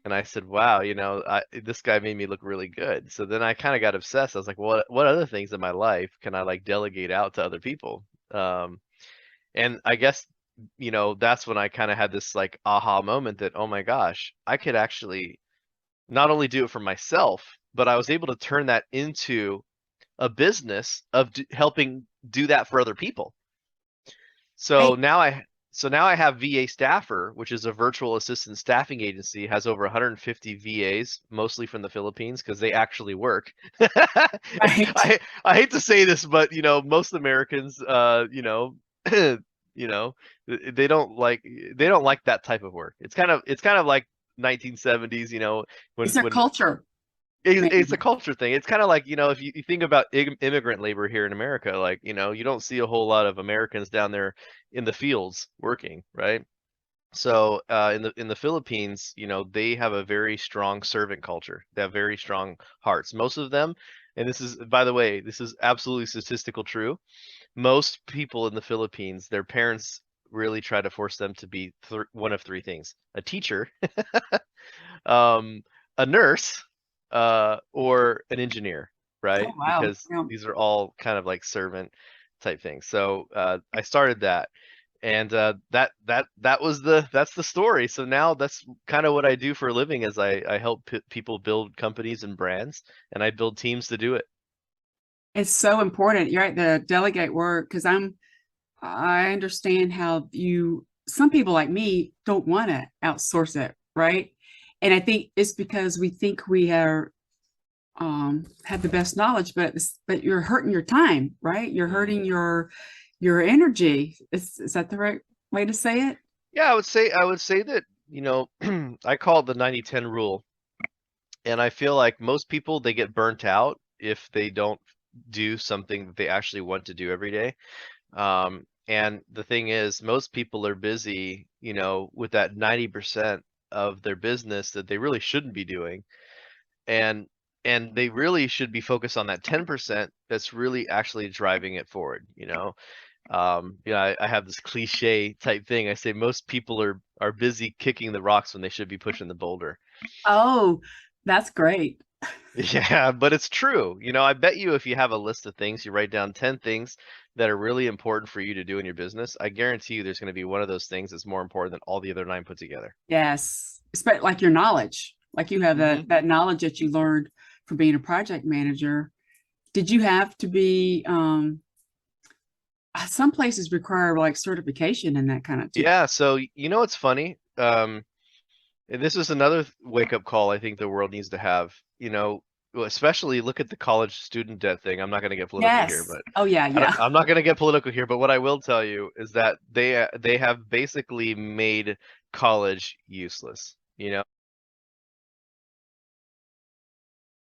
And I said, wow, this guy made me look really good. So then I kind of got obsessed. I was like, what other things in my life can I like delegate out to other people? Um, and I guess, that's when I kind of had this like aha moment that, oh my gosh, I could actually not only do it for myself, but I was able to turn that into a business of helping do that for other people. So Right. now I have VA Staffer, which is a virtual assistant staffing agency, has over 150 VAs, mostly from the Philippines, because they actually work. Right. I hate to say this, but most Americans, you know, they don't like that type of work. It's kind of like 1970s, It's a when culture it's a thing. culture thing. It's kind of like, if you think about immigrant labor here in America, like, you don't see a whole lot of Americans down there in the fields working, right? So, in the Philippines, they have a very strong servant culture. They have very strong hearts. Most of them, and this is, by the way, this is absolutely statistical true. Most people in the Philippines, their parents really try to force them to be one of three things: a teacher, um, a nurse, or an engineer, Oh right? wow. Because Yeah. these are all kind of like servant type things. So I started that, and that's the story. So now that's kind of what I do for a living, is I help people build companies and brands, and I build teams to do it. It's so important. You're right, the delegate work, because I understand how some people like me don't want to outsource it, right? And I think it's because we think we are have the best knowledge, but you're hurting your time, right? You're Mhm. hurting your energy. Is that the right way to say it? Yeah, I would say that, I call it the 90-10 rule. And I feel like most people, they get burnt out if they don't do something that they actually want to do every day. And the thing is, most people are busy, with that 90% of their business that they really shouldn't be doing. And and they really should be focused on that 10% that's really actually driving it forward. I have this cliche type thing. I say most people are busy kicking the rocks when they should be pushing the boulder. Oh, that's great. Yeah, but it's true. I bet you if you have a list of things, you write down 10 things that are really important for you to do in your business, I guarantee you there's going to be one of those things that's more important than all the other nine put together. Yes. Especially like your knowledge, like you have Hmm. that knowledge that you learned from being a project manager. Did you have to be some places require like certification and that kind of too? Yeah, so what's funny? And this is another wake up call I think the world needs to have. Well, especially look at the college student debt thing. I'm not going to get political here, Yes. but Oh yeah, yeah. I'm not going to get political here. But what I will tell you is that they have basically made college useless.